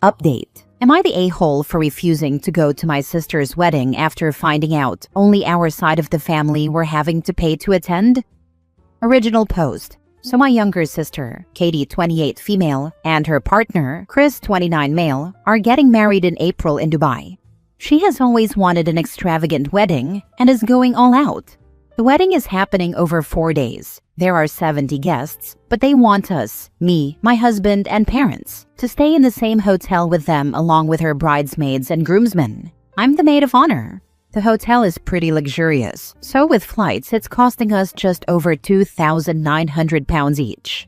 Update. Am I the a-hole for refusing to go to my sister's wedding after finding out only our side of the family were having to pay to attend? Original post. So my younger sister, Katie 28 female, and her partner, Chris 29 male, are getting married in April in Dubai. She has always wanted an extravagant wedding and is going all out. The wedding is happening over 4 days. There are 70 guests, but they want us, me, my husband, and parents, to stay in the same hotel with them along with her bridesmaids and groomsmen. I'm the maid of honor. The hotel is pretty luxurious, so with flights it's costing us just over £2,900 each.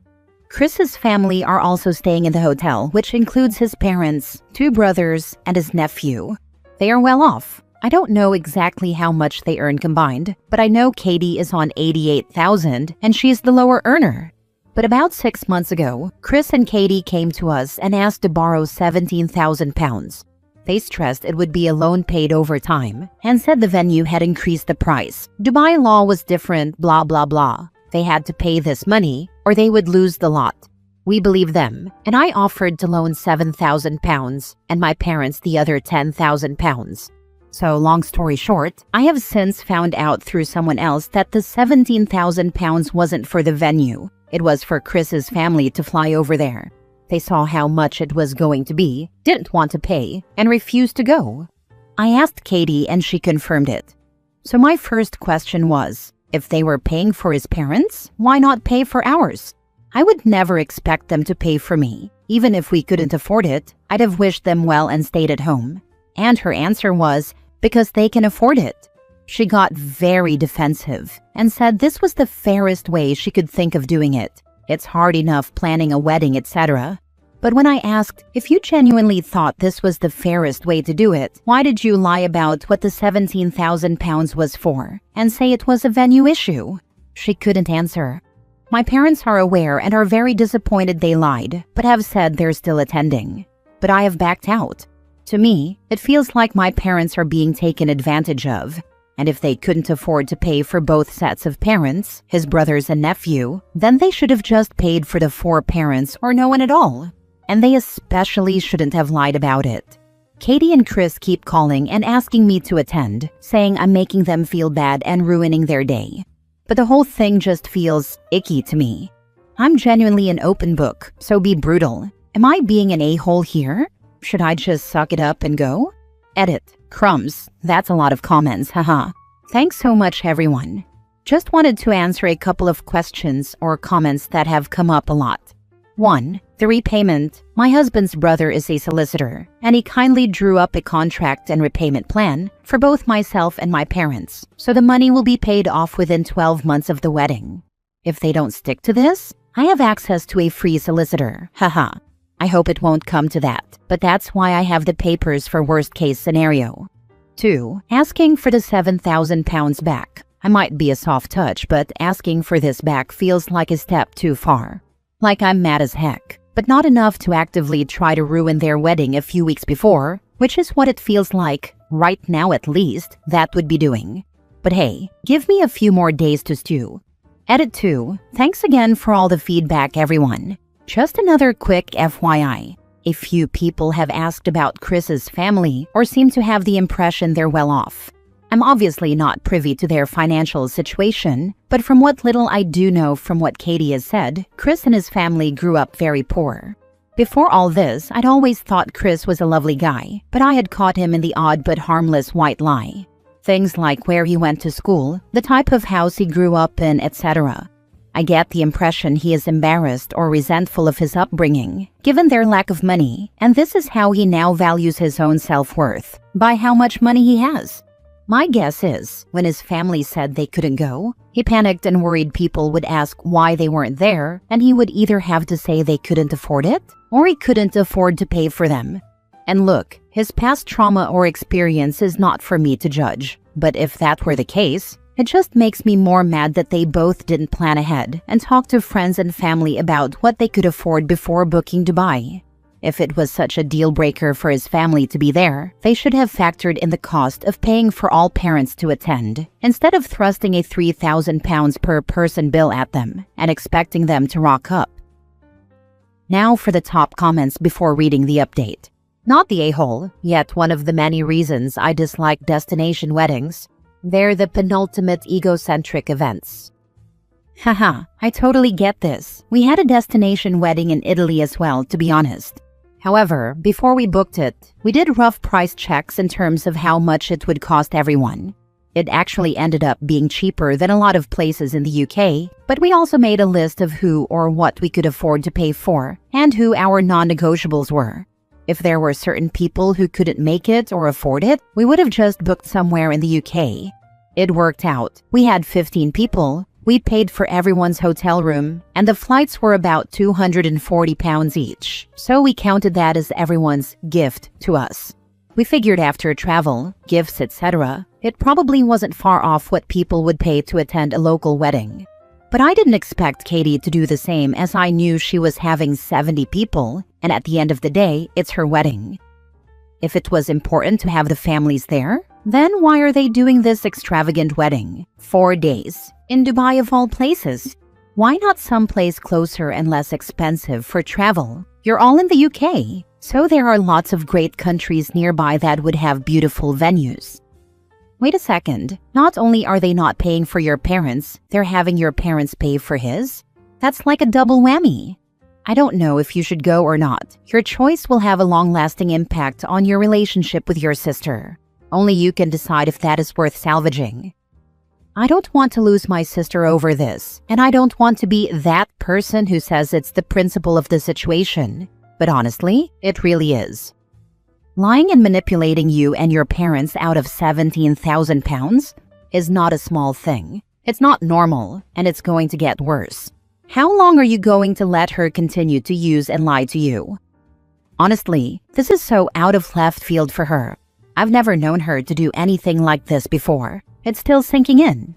Chris's family are also staying in the hotel, which includes his parents, 2 brothers, and his nephew. They are well off. I don't know exactly how much they earn combined, but I know Katie is on $88,000 and she's the lower earner. But about 6 months ago, Chris and Katie came to us and asked to borrow £17,000. They stressed it would be a loan paid over time and said the venue had increased the price. Dubai law was different, blah blah blah. They had to pay this money or they would lose the lot. We believed them, and I offered to loan £7,000 and my parents the other £10,000. So long story short, I have since found out through someone else that the £17,000 wasn't for the venue. It was for Chris's family to fly over there. They saw how much it was going to be, didn't want to pay, and refused to go. I asked Katie and she confirmed it. So my first question was, if they were paying for his parents, why not pay for ours? I would never expect them to pay for me. Even if we couldn't afford it, I'd have wished them well and stayed at home. And her answer was, because they can afford it. She got very defensive and said this was the fairest way she could think of doing it. It's hard enough planning a wedding, etc. But when I asked, if you genuinely thought this was the fairest way to do it, why did you lie about what the £17,000 was for and say it was a venue issue? She couldn't answer. My parents are aware and are very disappointed they lied, but have said they're still attending. But I have backed out. To me, it feels like my parents are being taken advantage of. And if they couldn't afford to pay for both sets of parents, his brothers and nephew, then they should have just paid for the 4 parents or no one at all. And they especially shouldn't have lied about it. Katie and Chris keep calling and asking me to attend, saying I'm making them feel bad and ruining their day. But the whole thing just feels icky to me. I'm genuinely an open book, so be brutal. Am I being an a-hole here? Should I just suck it up and go? Edit. Crumbs. That's a lot of comments, haha. Thanks so much, everyone. Just wanted to answer a couple of questions or comments that have come up a lot. 1. The repayment. My husband's brother is a solicitor, and he kindly drew up a contract and repayment plan for both myself and my parents, so the money will be paid off within 12 months of the wedding. If they don't stick to this, I have access to a free solicitor, haha. I hope it won't come to that, but that's why I have the papers for worst-case scenario. 2. Asking for the £7,000 back. I might be a soft touch, but asking for this back feels like a step too far. Like I'm mad as heck, but not enough to actively try to ruin their wedding a few weeks before, which is what it feels like, right now at least, that would be doing. But hey, give me a few more days to stew. Edit 2. Thanks again for all the feedback, everyone. Just another quick FYI. A few people have asked about Chris's family or seem to have the impression they're well off. I'm obviously not privy to their financial situation, but from what little I do know from what Katie has said, Chris and his family grew up very poor. Before all this, I'd always thought Chris was a lovely guy, but I had caught him in the odd but harmless white lie. Things like where he went to school, the type of house he grew up in, etc. I get the impression he is embarrassed or resentful of his upbringing, given their lack of money, and this is how he now values his own self-worth, by how much money he has. My guess is, when his family said they couldn't go, he panicked and worried people would ask why they weren't there, and he would either have to say they couldn't afford it, or he couldn't afford to pay for them. And look, his past trauma or experience is not for me to judge, but if that were the case, it just makes me more mad that they both didn't plan ahead and talk to friends and family about what they could afford before booking Dubai. If it was such a deal breaker for his family to be there, they should have factored in the cost of paying for all parents to attend, instead of thrusting a £3,000 per person bill at them and expecting them to rock up. Now for the top comments before reading the update. Not the a-hole, yet one of the many reasons I dislike destination weddings. They're the penultimate egocentric events. Haha, I totally get this. We had a destination wedding in Italy as well, to be honest. However, before we booked it, we did rough price checks in terms of how much it would cost everyone. It actually ended up being cheaper than a lot of places in the UK, but we also made a list of who or what we could afford to pay for and who our non-negotiables were. If there were certain people who couldn't make it or afford it, we would have just booked somewhere in the UK. It worked out. We had 15 people. We paid for everyone's hotel room, and the flights were about £240 each, so we counted that as everyone's gift to us. We figured after travel, gifts, etc., it probably wasn't far off what people would pay to attend a local wedding. But I didn't expect Katie to do the same, as I knew she was having 70 people, and at the end of the day, it's her wedding. If it was important to have the families there, then why are they doing this extravagant wedding? 4 days. In Dubai of all places. Why not someplace closer and less expensive for travel? You're all in the UK, so there are lots of great countries nearby that would have beautiful venues. Wait a second. Not only are they not paying for your parents, they're having your parents pay for his? That's like a double whammy. I don't know if you should go or not. Your choice will have a long-lasting impact on your relationship with your sister. Only you can decide if that is worth salvaging. I don't want to lose my sister over this, and I don't want to be that person who says it's the principle of the situation. But honestly, it really is. Lying and manipulating you and your parents out of £17,000 is not a small thing. It's not normal, and it's going to get worse. How long are you going to let her continue to use and lie to you? Honestly, this is so out of left field for her. I've never known her to do anything like this before. It's still sinking in.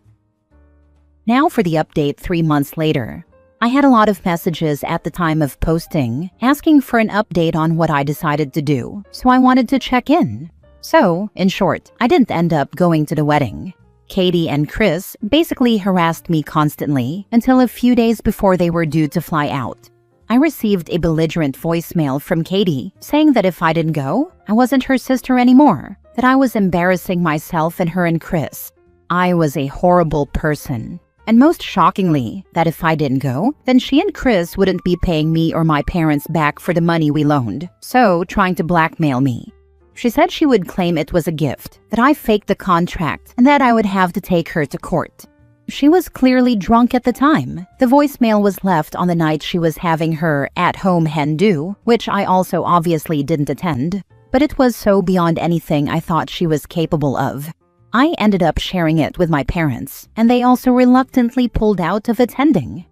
Now for the update 3 months later. I had a lot of messages at the time of posting asking for an update on what I decided to do, so I wanted to check in. So, in short, I didn't end up going to the wedding. Katie and Chris basically harassed me constantly until a few days before they were due to fly out. I received a belligerent voicemail from Katie saying that if I didn't go, I wasn't her sister anymore, that I was embarrassing myself and her and Chris. I was a horrible person. And most shockingly, that if I didn't go, then she and Chris wouldn't be paying me or my parents back for the money we loaned, so trying to blackmail me. She said she would claim it was a gift, that I faked the contract, and that I would have to take her to court. She was clearly drunk at the time. The voicemail was left on the night she was having her at-home hen do, which I also obviously didn't attend. But it was so beyond anything I thought she was capable of. I ended up sharing it with my parents, and they also reluctantly pulled out of attending.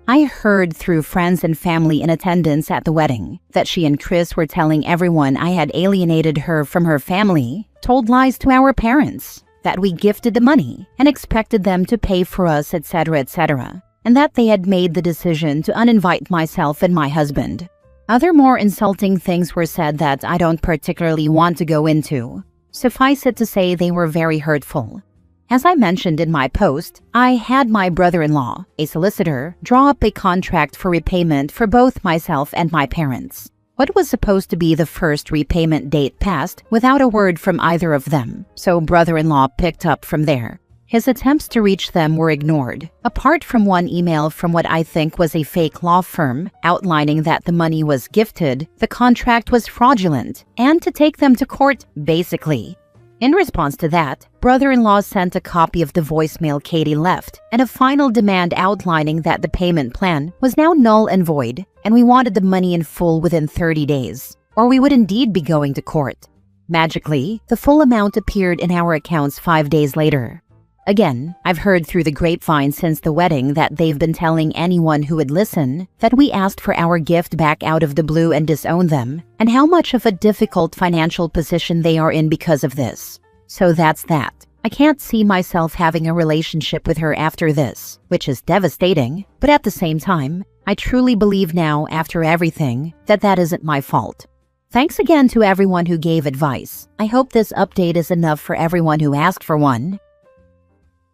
I heard through friends and family in attendance at the wedding that she and Chris were telling everyone I had alienated her from her family, told lies to our parents, that we gifted the money and expected them to pay for us, etc., etc., and that they had made the decision to uninvite myself and my husband. Other more insulting things were said that I don't particularly want to go into. Suffice it to say they were very hurtful. As I mentioned in my post, I had my brother-in-law, a solicitor, draw up a contract for repayment for both myself and my parents. What was supposed to be the first repayment date passed without a word from either of them, so brother-in-law picked up from there. His attempts to reach them were ignored, apart from one email from what I think was a fake law firm outlining that the money was gifted, the contract was fraudulent, and to take them to court, basically. In response to that, brother-in-law sent a copy of the voicemail Katie left and a final demand outlining that the payment plan was now null and void, and we wanted the money in full within 30 days, or we would indeed be going to court. Magically, the full amount appeared in our accounts 5 days later. Again, I've heard through the grapevine since the wedding that they've been telling anyone who would listen that we asked for our gift back out of the blue and disowned them, and how much of a difficult financial position they are in because of this. So that's that. I can't see myself having a relationship with her after this, which is devastating, but at the same time, I truly believe now, after everything, that that isn't my fault. Thanks again to everyone who gave advice. I hope this update is enough for everyone who asked for one.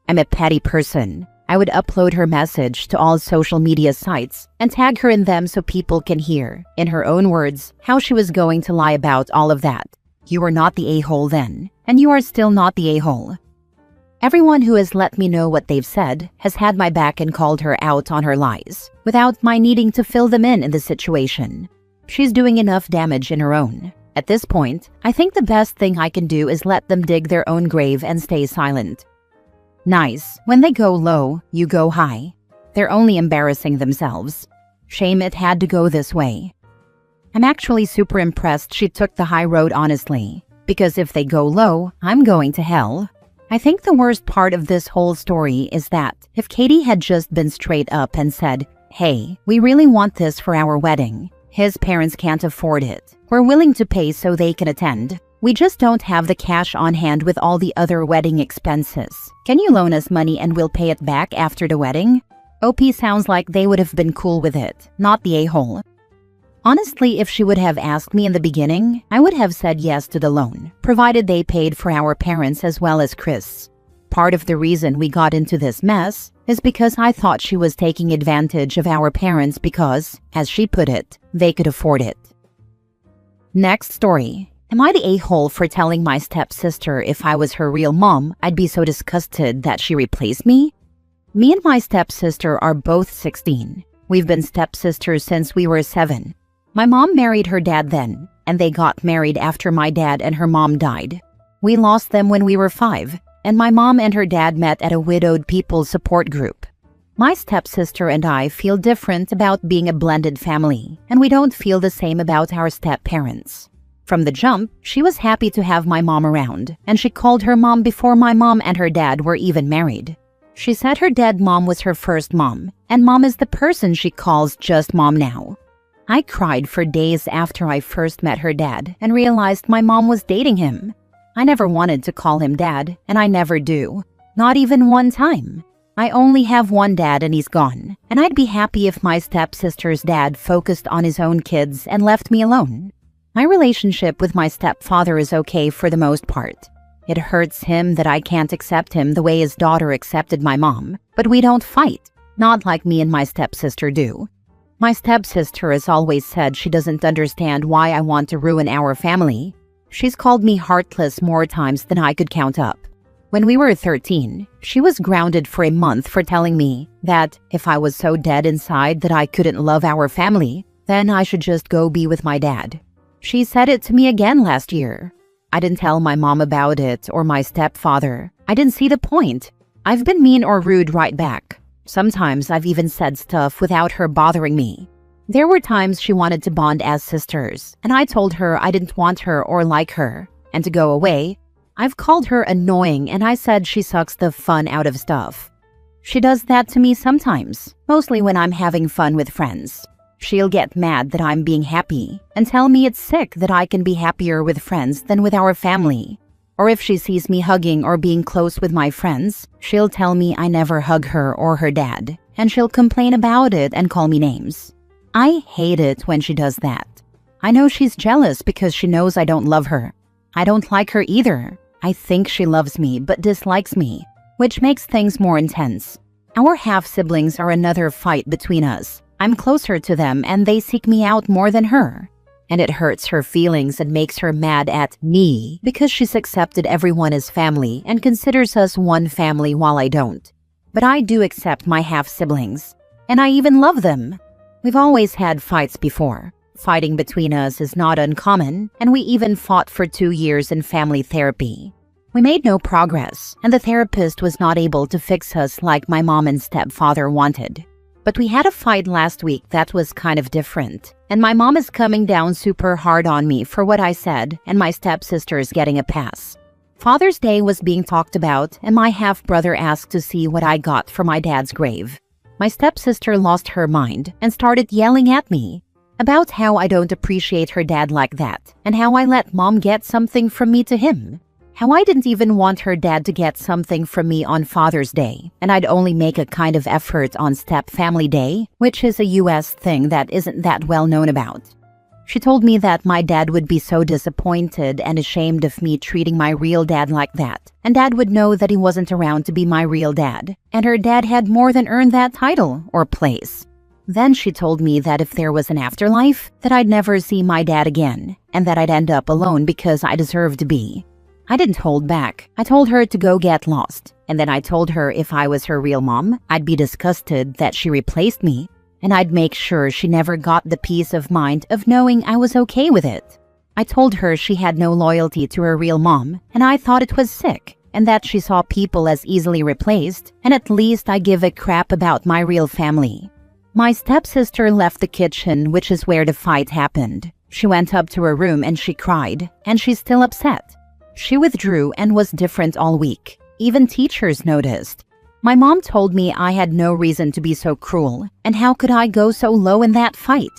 I'm a petty person. I would upload her message to all social media sites and tag her in them so people can hear, in her own words, how she was going to lie about all of that. You were not the a-hole then, and you are still not the a-hole. Everyone who has let me know what they've said has had my back and called her out on her lies, without my needing to fill them in the situation. She's doing enough damage in her own. At this point, I think the best thing I can do is let them dig their own grave and stay silent. Nice. When they go low, you go high. They're only embarrassing themselves. Shame it had to go this way. I'm actually super impressed she took the high road honestly, because if they go low, I'm going to hell. I think the worst part of this whole story is that if Katie had just been straight up and said, "Hey, we really want this for our wedding. His parents can't afford it. We're willing to pay so they can attend. We just don't have the cash on hand with all the other wedding expenses. Can you loan us money and we'll pay it back after the wedding?" OP sounds like they would have been cool with it, not the a-hole. Honestly, if she would have asked me in the beginning, I would have said yes to the loan, provided they paid for our parents as well as Chris. Part of the reason we got into this mess is because I thought she was taking advantage of our parents because, as she put it, they could afford it. Next story. Am I the a-hole for telling my stepsister if I was her real mom, I'd be so disgusted that she replaced me? Me and my stepsister are both 16. We've been stepsisters since we were 7. My mom married her dad then, and they got married after my dad and her mom died. We lost them when we were 5, and my mom and her dad met at a widowed people's support group. My stepsister and I feel different about being a blended family, and we don't feel the same about our step-parents. From the jump, she was happy to have my mom around, and she called her mom before my mom and her dad were even married. She said her dead mom was her first mom, and mom is the person she calls just mom now. I cried for days after I first met her dad and realized my mom was dating him. I never wanted to call him dad, and I never do. Not even one time. I only have one dad and he's gone, and I'd be happy if my stepsister's dad focused on his own kids and left me alone. My relationship with my stepfather is okay for the most part. It hurts him that I can't accept him the way his daughter accepted my mom, but we don't fight, not like me and my stepsister do. My stepsister has always said she doesn't understand why I want to ruin our family. She's called me heartless more times than I could count up. When we were 13, she was grounded for a month for telling me that if I was so dead inside that I couldn't love our family, then I should just go be with my dad. She said it to me again last year. I didn't tell my mom about it or my stepfather. I didn't see the point. I've been mean or rude right back. Sometimes I've even said stuff without her bothering me. There were times she wanted to bond as sisters, and I told her I didn't want her or like her, and to go away. I've called her annoying and I said she sucks the fun out of stuff. She does that to me sometimes, mostly when I'm having fun with friends. She'll get mad that I'm being happy and tell me it's sick that I can be happier with friends than with our family. Or if she sees me hugging or being close with my friends, she'll tell me I never hug her or her dad, and she'll complain about it and call me names. I hate it when she does that. I know she's jealous because she knows I don't love her. I don't like her either. I think she loves me but dislikes me, which makes things more intense. Our half-siblings are another fight between us. I'm closer to them and they seek me out more than her. And it hurts her feelings and makes her mad at me because she's accepted everyone as family and considers us one family while I don't. But I do accept my half-siblings, and I even love them. We've always had fights before. Fighting between us is not uncommon, and we even fought for 2 years in family therapy. We made no progress, and the therapist was not able to fix us like my mom and stepfather wanted. But we had a fight last week that was kind of different, and my mom is coming down super hard on me for what I said, and my stepsister is getting a pass. Father's Day was being talked about, and my half-brother asked to see what I got for my dad's grave. My stepsister lost her mind and started yelling at me about how I don't appreciate her dad like that, and how I let mom get something from me to him. How I didn't even want her dad to get something from me on Father's Day, and I'd only make a kind of effort on Step Family Day, which is a US thing that isn't that well known about. She told me that my dad would be so disappointed and ashamed of me treating my real dad like that, and dad would know that he wasn't around to be my real dad, and her dad had more than earned that title or place. Then she told me that if there was an afterlife, that I'd never see my dad again, and that I'd end up alone because I deserved to be. I didn't hold back. I told her to go get lost, and then I told her if I was her real mom, I'd be disgusted that she replaced me, and I'd make sure she never got the peace of mind of knowing I was okay with it. I told her she had no loyalty to her real mom, and I thought it was sick, and that she saw people as easily replaced, and at least I give a crap about my real family. My stepsister left the kitchen, which is where the fight happened. She went up to her room and she cried, and she's still upset. She withdrew and was different all week. Even teachers noticed. My mom told me I had no reason to be so cruel, and how could I go so low in that fight?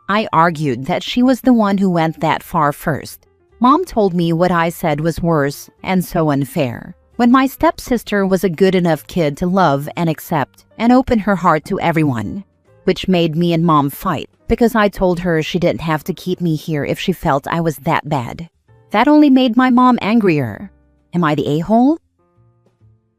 I argued that she was the one who went that far first. Mom told me what I said was worse and so unfair. When my stepsister was a good enough kid to love and accept and open her heart to everyone, which made me and Mom fight because I told her she didn't have to keep me here if she felt I was that bad. That only made my mom angrier. Am I the a-hole?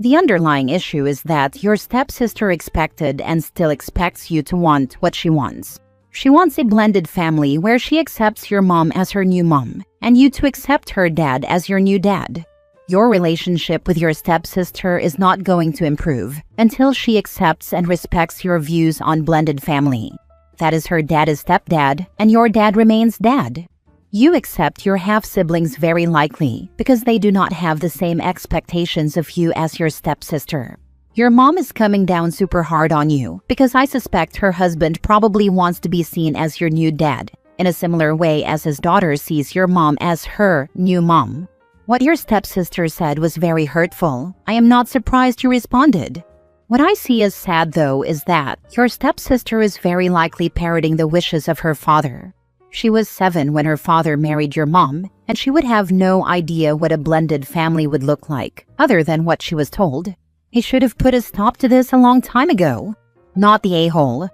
The underlying issue is that your stepsister expected and still expects you to want what she wants. She wants a blended family where she accepts your mom as her new mom and you to accept her dad as your new dad. Your relationship with your stepsister is not going to improve until she accepts and respects your views on blended family. That is, her dad is stepdad and your dad remains dad. You accept your half-siblings very likely because they do not have the same expectations of you as your stepsister. Your mom is coming down super hard on you because I suspect her husband probably wants to be seen as your new dad, in a similar way as his daughter sees your mom as her new mom. What your stepsister said was very hurtful. I am not surprised you responded. What I see as sad, though, is that your stepsister is very likely parroting the wishes of her father. She was 7 when her father married your mom, and she would have no idea what a blended family would look like, other than what she was told. He should have put a stop to this a long time ago. Not the a-hole.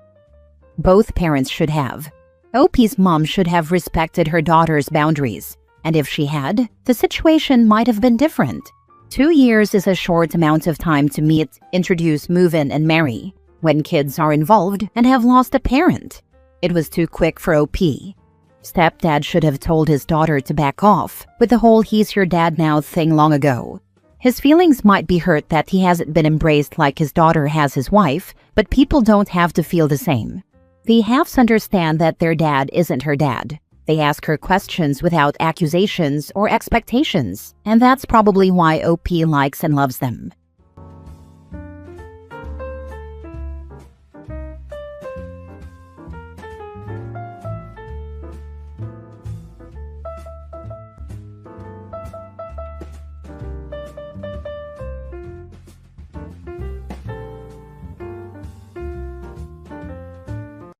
Both parents should have. OP's mom should have respected her daughter's boundaries, and if she had, the situation might have been different. 2 years is a short amount of time to meet, introduce, move in, and marry, when kids are involved and have lost a parent. It was too quick for OP. Stepdad should have told his daughter to back off with the whole "he's your dad now" thing long ago. His feelings might be hurt that he hasn't been embraced like his daughter has his wife, but people don't have to feel the same. The halves understand that their dad isn't her dad. They ask her questions without accusations or expectations, and that's probably why OP likes and loves them.